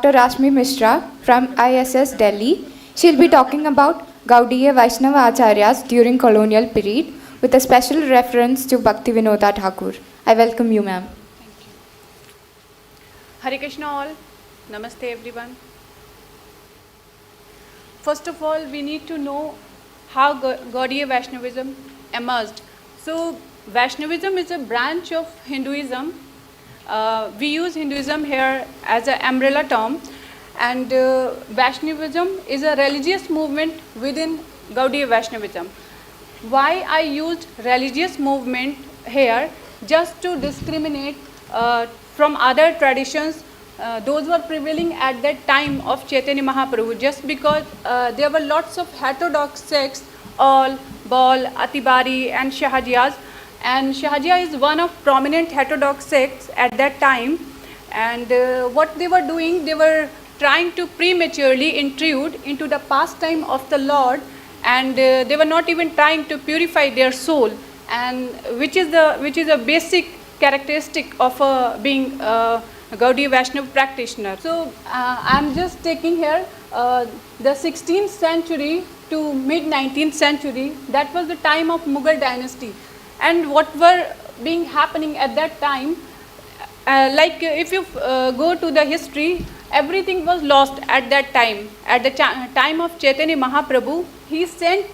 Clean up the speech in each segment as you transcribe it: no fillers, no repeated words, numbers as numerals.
Dr Rashmi Mishra from ISS Delhi. She'll be talking about Gaudiya Vaishnava Acharyas during colonial period with a special reference to Bhakti Vinoda Thakur. I welcome you, ma'am. Hare Krishna all. Namaste everyone. First of all, we need to know how Gaudiya Vaishnavism emerged. So, Vaishnavism is a branch of Hinduism. We use Hinduism here as an umbrella term, and Vaishnavism is a religious movement within Gaudiya Vaishnavism. Why I used religious movement here? Just to discriminate from other traditions, those were prevailing at that time of Chaitanya Mahaprabhu, just because there were lots of heterodox sects, all, Baul, Atibari and Shahajiyas, and Shahajiyya is one of prominent heterodox sects at that time, and what they were doing, they were trying to prematurely intrude into the pastime of the Lord, and they were not even trying to purify their soul, and which is a basic characteristic of being a Gaudiya Vaishnava practitioner. So I am just taking here the 16th century to mid 19th century. That was the time of Mughal dynasty, and what were being happening at that time, like if you go to the history, everything was lost at that time. At the time of Chaitanya Mahaprabhu, he sent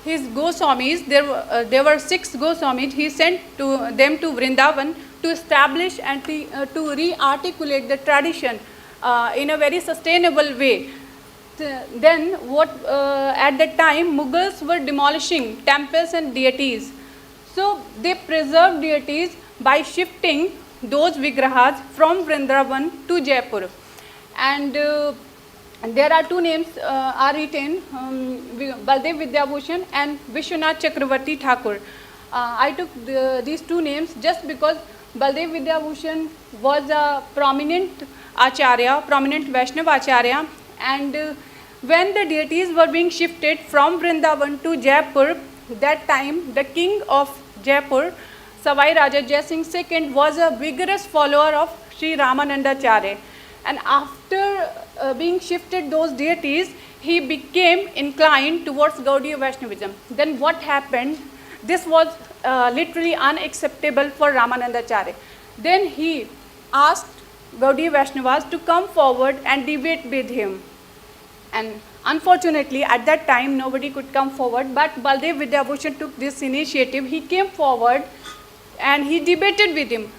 his Goswamis, there were 6 Goswamis, he sent them to Vrindavan to establish and to re-articulate the tradition in a very sustainable way. Then what at that time Mughals were demolishing temples and deities. So they preserved deities by shifting those vigrahas from Vrindavan to Jaipur. And there are 2 names are written, Baldev Vidyabhushan and Vishwanath Chakravarti Thakur. I took these 2 names just because Baldev Vidyabhushan was a prominent Acharya, prominent Vaishnava Acharya, and when the deities were being shifted from Vrindavan to Jaipur, that time the king of Jaipur, Savai Raja Jai Singh II, was a vigorous follower of Sri Ramanandacharya. And after being shifted those deities, he became inclined towards Gaudiya Vaishnavism. Then what happened? This was literally unacceptable for Ramanandacharya. Then he asked Gaudiya Vaishnavas to come forward and debate with him. And unfortunately, at that time, nobody could come forward, but Baldev Vidyabhushan took this initiative. He came forward and he debated with him.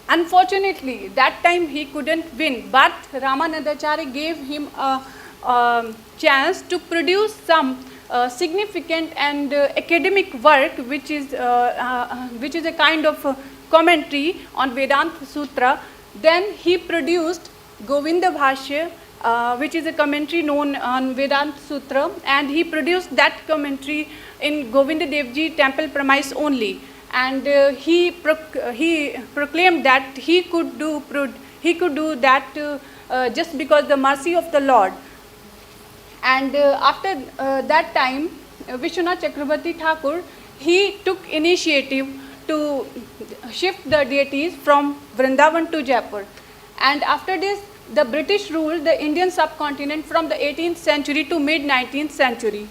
Unfortunately, that time he couldn't win, but Ramanandacharya gave him a chance to produce some significant and academic work, which is a kind of commentary on Vedanta Sutra. Then he produced Govinda Bhashya, which is a commentary known on Vedanta Sutra, and he produced that commentary in Govinda Devji temple premise only. And he proclaimed that he could do that just because the mercy of the Lord. And after that time, Vishwanath Chakravarti Thakur, he took initiative to shift the deities from Vrindavan to Jaipur. And after this, the British ruled the Indian subcontinent from the 18th century to mid 19th century.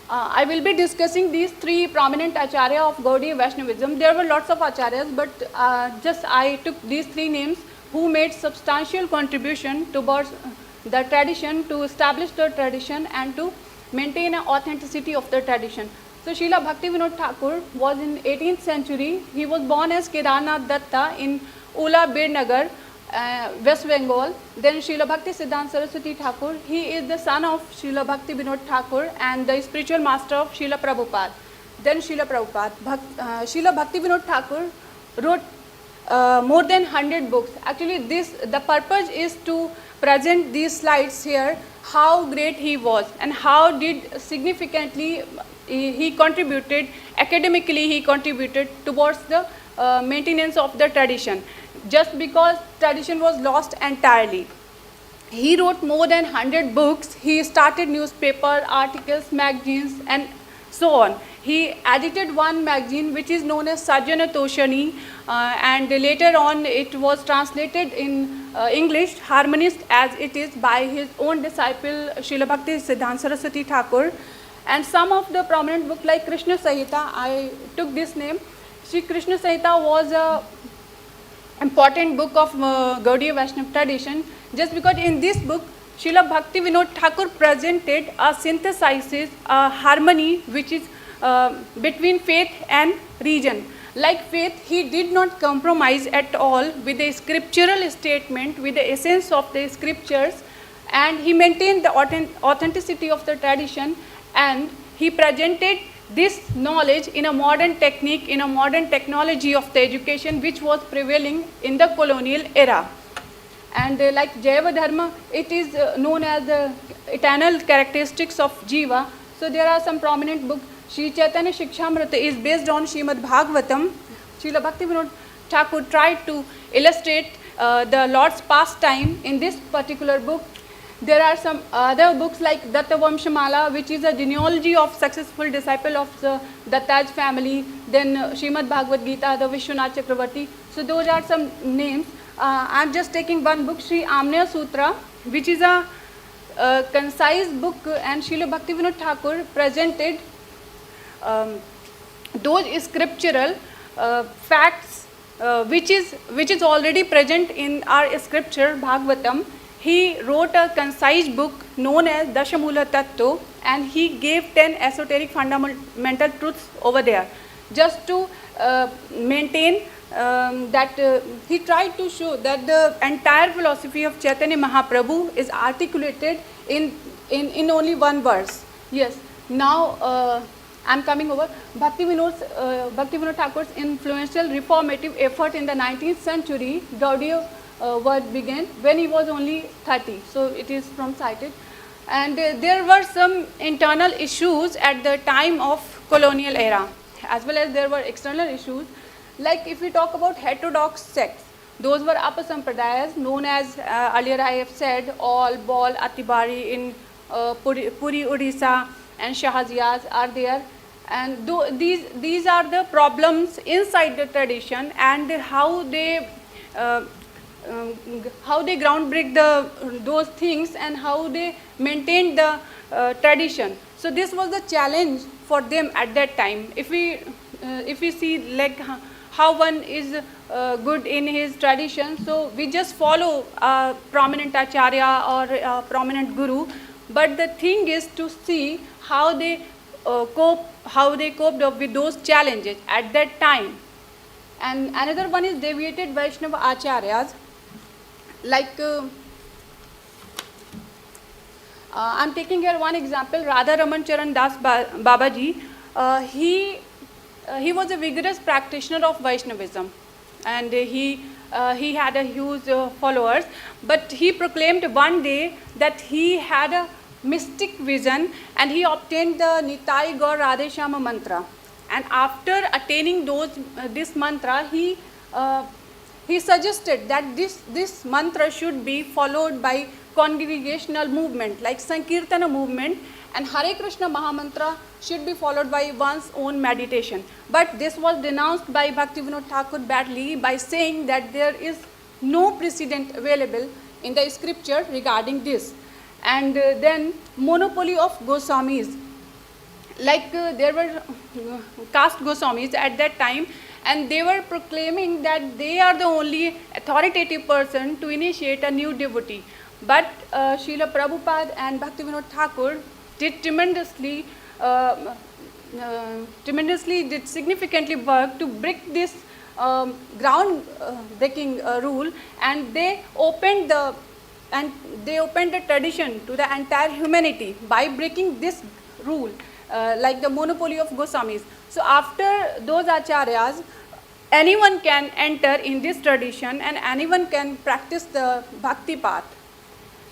I will be discussing these 3 prominent Acharya of Gaudiya Vaishnavism. There were lots of Acharyas, but just I took these 3 names who made substantial contribution towards the tradition, to establish the tradition and to maintain an authenticity of the tradition. So Srila Bhakti Vinod Thakur was in 18th century. He was born as Kedarnath Datta in Ula Birnagar, West Bengal. Then Srila Bhakti Siddhanta Saraswati Thakur, he is the son of Srila Bhakti Vinod Thakur and the spiritual master of Srila Prabhupada. Then Srila Prabhupada. Srila Bhakti Vinod Thakur wrote more than 100 books. Actually, the purpose is to present these slides here, how great he was and how did significantly he contributed, academically he contributed towards the maintenance of the tradition, just because tradition was lost entirely. He wrote more than 100 books. He started newspaper, articles, magazines, and so on. He edited one magazine which is known as Sajjana Toshani, and later on it was translated in English, Harmonized as it is, by his own disciple Srila Bhakti Siddhanta Saraswati Thakur. And some of the prominent books like Krishna Sahita, I took this name. Sri Krishna Sahita was a important book of Gaudiya Vaishnava tradition, just because in this book Srila Bhakti Vinod Thakur presented a synthesizes, a harmony which is between faith and religion. Like faith, he did not compromise at all with the scriptural statement, with the essence of the scriptures, and he maintained the authenticity of the tradition, and he presented this knowledge in a modern technique, in a modern technology of the education which was prevailing in the colonial era. And like Jaiva Dharma, it is known as the eternal characteristics of Jiva. So there are some prominent books. Sri Chaitanya Shikshamrita is based on Srimad Bhagavatam. Srila Bhakti Vinod Thakur tried to illustrate the Lord's pastime in this particular book. There are some other books like Datta Vamshamala, which is a genealogy of successful disciple of the Dattaj family. Then Srimad Bhagavad Gita, the Vishwanath Chakravarti. So those are some names. I am just taking one book, Sri Amnaya Sutra, which is a concise book, and Srila Bhakti Vinod Thakur presented those scriptural facts which is already present in our scripture Bhagavatam. He wrote a concise book known as Dashamula Tattva, and he gave 10 esoteric fundamental truths over there, just to maintain that he tried to show that the entire philosophy of Chaitanya Mahaprabhu is articulated in only one verse. Yes, now I am coming over Bhakti Vinod Thakur's influential reformative effort in the 19th century. Gaudiya work began when he was only 30, so it is from cited. And there were some internal issues at the time of colonial era, as well as there were external issues. Like if we talk about heterodox sects, those were Apasampradayas, known as earlier I have said, all Bal, Atibari in Puri, Odisha, and Shahaziyas are there. And these are the problems inside the tradition, and how they groundbreak those things, and how they maintain the tradition. So this was the challenge for them at that time. If we see like how one is good in his tradition, so we just follow a prominent acharya or a prominent guru. But the thing is to see how they coped up with those challenges at that time. And another one is deviated Vaishnava Acharyas. Like I am taking here one example, Radha Raman Charan Das Babaji. He was a vigorous practitioner of Vaishnavism, and he had a huge followers. But he proclaimed one day that he had a mystic vision, and he obtained the Nitai Gaur Radhe Shyama mantra. And after attaining this mantra, he suggested that this mantra should be followed by congregational movement like Sankirtana movement, and Hare Krishna Mahamantra should be followed by one's own meditation. But this was denounced by Bhakti Vinod Thakur badly by saying that there is no precedent available in the scripture regarding this. And then monopoly of Goswamis, like there were caste Goswamis at that time, and they were proclaiming that they are the only authoritative person to initiate a new devotee. But Srila Prabhupada and Bhakti Vinod Thakur did tremendously did significantly work to break this ground-breaking rule, and they opened the tradition to the entire humanity by breaking this rule, like the monopoly of Goswamis. So after those acharyas, anyone can enter in this tradition, and anyone can practice the bhakti path.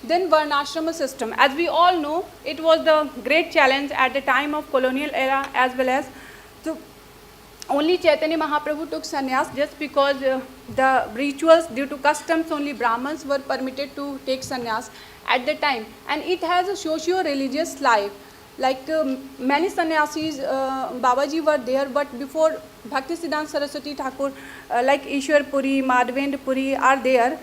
Then Varnashrama system. As we all know, it was the great challenge at the time of colonial era as well as. So only Chaitanya Mahaprabhu took sannyas, just because the rituals, due to customs, only Brahmins were permitted to take sannyas at the time. And it has a socio-religious life. Like many sannyasis, Babaji were there, but before Bhaktisiddhanta Saraswati Thakur, like Ishwar Puri, Madhavendra Puri are there.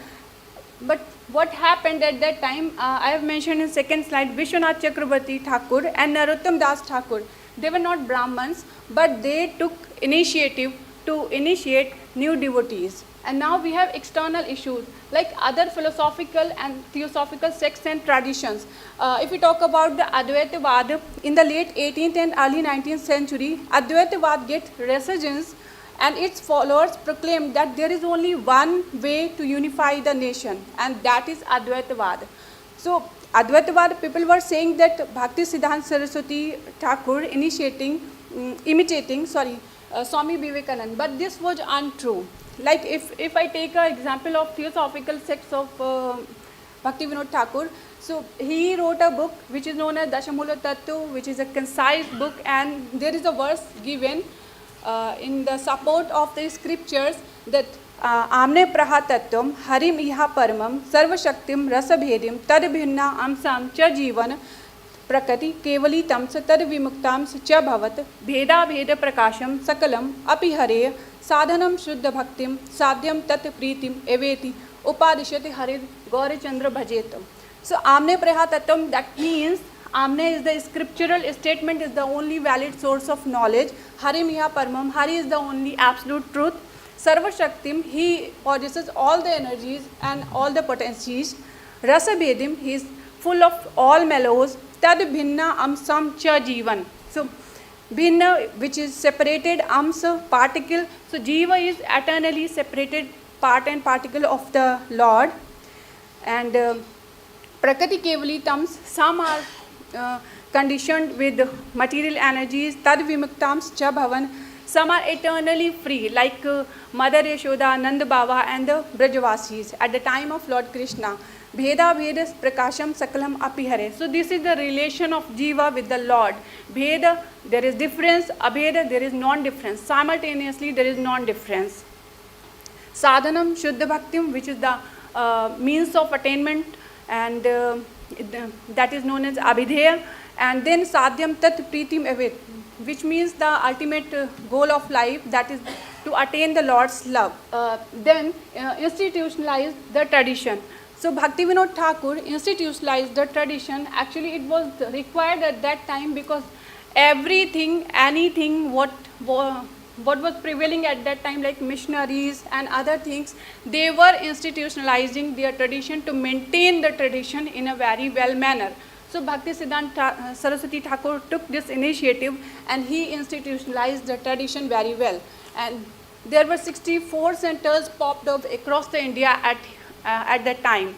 But what happened at that time, I have mentioned in second slide, Vishwanath Chakrabarti Thakur and Narottam Das Thakur. They were not Brahmins, but they took initiative to initiate new devotees. And now we have external issues like other philosophical and theosophical sects and traditions. If we talk about the Advaitavad, in the late 18th and early 19th century, Advaitavad get resurgence, and its followers proclaimed that there is only one way to unify the nation, and that is Advaitavad. So Advaitavad people were saying that Bhaktisiddhanta Saraswati Thakur imitating Swami Vivekananda, but this was untrue. Like if I take an example of theosophical sects of Bhaktivinoda Thakur, so he wrote a book which is known as Dashamula Tattva, which is a concise book, and there is a verse given in the support of the scriptures that Amne Praha Tattvam Harim Iha Paramam Sarva Shaktim Rasa Bhedim Tad Bhinna Amsam Cha Jivan Prakati Kevali Tamsa Tad Vimuktam Cha Bhavat Bheda Bheda Prakasham Sakalam Api Hare Sadhanam Shuddha Bhaktim Sadhyam Tat Pritim Eveti Upadishati Harid Gauri Chandra Bhajetam. So Amne Praha Tattvam, that means Amne is the scriptural statement, is the only valid source of knowledge. Hari Miha Paramam, Hari is the only absolute truth. Sarva Shaktim, he possesses all the energies and all the potencies. Rasa Bhedim, he is full of all mellows. Tad Bhinna Amsam Cha Jivan. So Bhinna, which is separated, Amsa, particle. So Jiva is eternally separated part and particle of the Lord. And Prakati Kevali Tams, some are conditioned with material energies. Tad Vimuktams Cha Bhavan, some are eternally free, like Mother Yashoda, Nanda Baba and the Brajavasis at the time of Lord Krishna. Bheda Bhedas Prakasham Sakalam Apihare. So this is the relation of Jiva with the Lord. Bheda, there is difference. Abheda, there is non-difference. Simultaneously, there is non-difference. Sadhanam Shuddha Bhaktim, which is the means of attainment, and that is known as Abhideya. And then Sadhyam Tat Pritim Evit, which means the ultimate goal of life, that is to attain the Lord's love. Then institutionalize the tradition. So Bhaktivinoda Thakur institutionalized the tradition. Actually, it was required at that time because everything, anything, what was prevailing at that time, like missionaries and other things, they were institutionalizing their tradition to maintain the tradition in a very well manner. So Bhaktisiddhanta Saraswati Thakur took this initiative and he institutionalized the tradition very well. And there were 64 centers popped up across the India at that time.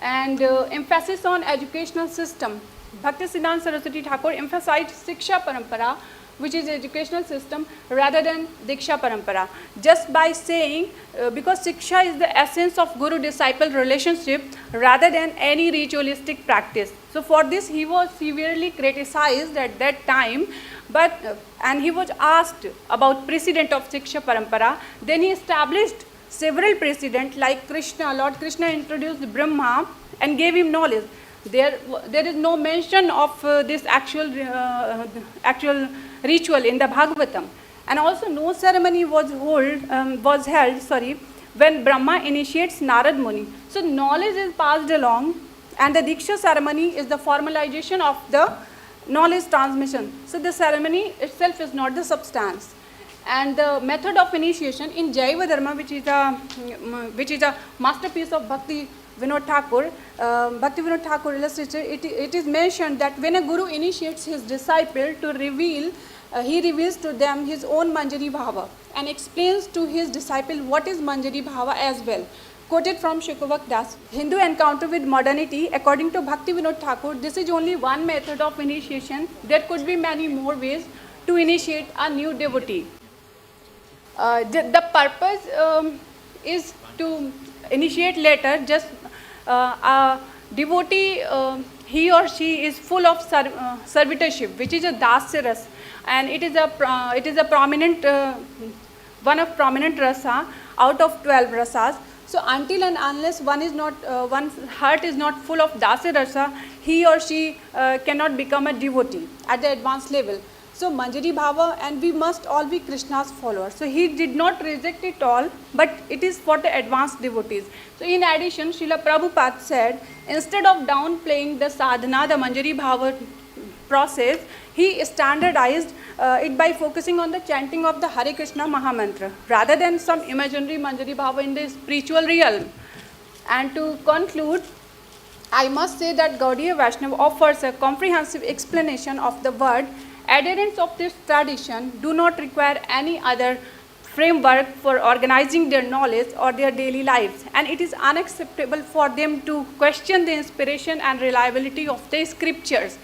And emphasis on educational system. Bhaktisiddhanta Saraswati Thakur emphasized Siksha Parampara, which is educational system, rather than Diksha Parampara. Just by saying, because Siksha is the essence of Guru-disciple relationship rather than any ritualistic practice. So for this he was severely criticized at that time, and he was asked about precedent of Siksha Parampara. Then he established several precedents, like Lord Krishna introduced Brahma and gave him knowledge. There is no mention of this actual ritual in the Bhagavatam. And also no ceremony was held when Brahma initiates Narad Muni. So knowledge is passed along, and the Diksha ceremony is the formalization of the knowledge transmission. So the ceremony itself is not the substance. And the method of initiation in Jaiva Dharma, which is a masterpiece of Bhaktivinoda Thakur, Bhaktivinoda Thakur illustrated, it is mentioned that when a guru initiates his disciple to reveal, he reveals to them his own Manjari Bhava and explains to his disciple what is Manjari Bhava as well. Quoted from Shukavak Das. Hindu encounter with modernity, according to Bhaktivinoda Thakur, this is only one method of initiation. There could be many more ways to initiate a new devotee. The purpose is to initiate later. Just a devotee, he or she is full of servitorship, which is a dasya ras, and it is a prominent one of prominent rasa out of 12 rasas. So until and unless one's heart is not full of dasa rasa, he or she cannot become a devotee at the advanced level. So Manjari Bhava, and we must all be Krishna's followers. So he did not reject it all, but it is for the advanced devotees. So in addition, Srila Prabhupada said, instead of downplaying the sadhana, the Manjari Bhava process, he standardized it by focusing on the chanting of the Hare Krishna Mahamantra rather than some imaginary Manjari Bhava in the spiritual realm. And to conclude, I must say that Gaudiya Vaishnava offers a comprehensive explanation of the word. Adherents of this tradition do not require any other framework for organizing their knowledge or their daily lives, and it is unacceptable for them to question the inspiration and reliability of the scriptures.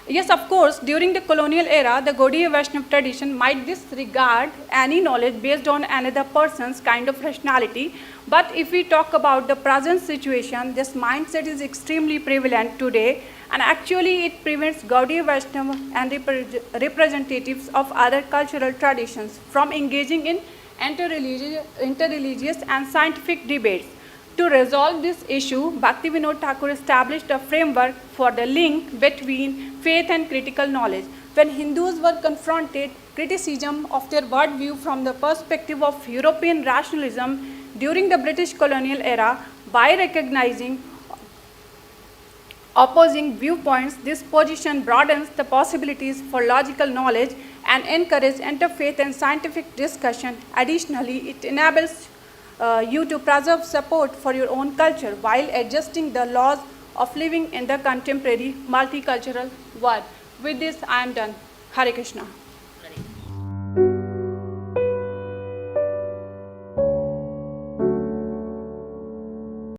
Yes, of course, during the colonial era, the Gaudiya Vaishnava tradition might disregard any knowledge based on another person's kind of rationality. But if we talk about the present situation, this mindset is extremely prevalent today, and actually it prevents Gaudiya Vaishnava and representatives of other cultural traditions from engaging in interreligious and scientific debates. To resolve this issue, Bhaktivinoda Thakur established a framework for the link between faith and critical knowledge. When Hindus were confronted criticism of their worldview from the perspective of European rationalism during the British colonial era, by recognizing opposing viewpoints, this position broadens the possibilities for logical knowledge and encourages interfaith and scientific discussion. Additionally, it enables you to preserve support for your own culture while adjusting the laws of living in the contemporary multicultural world. With this, I am done. Hare Krishna.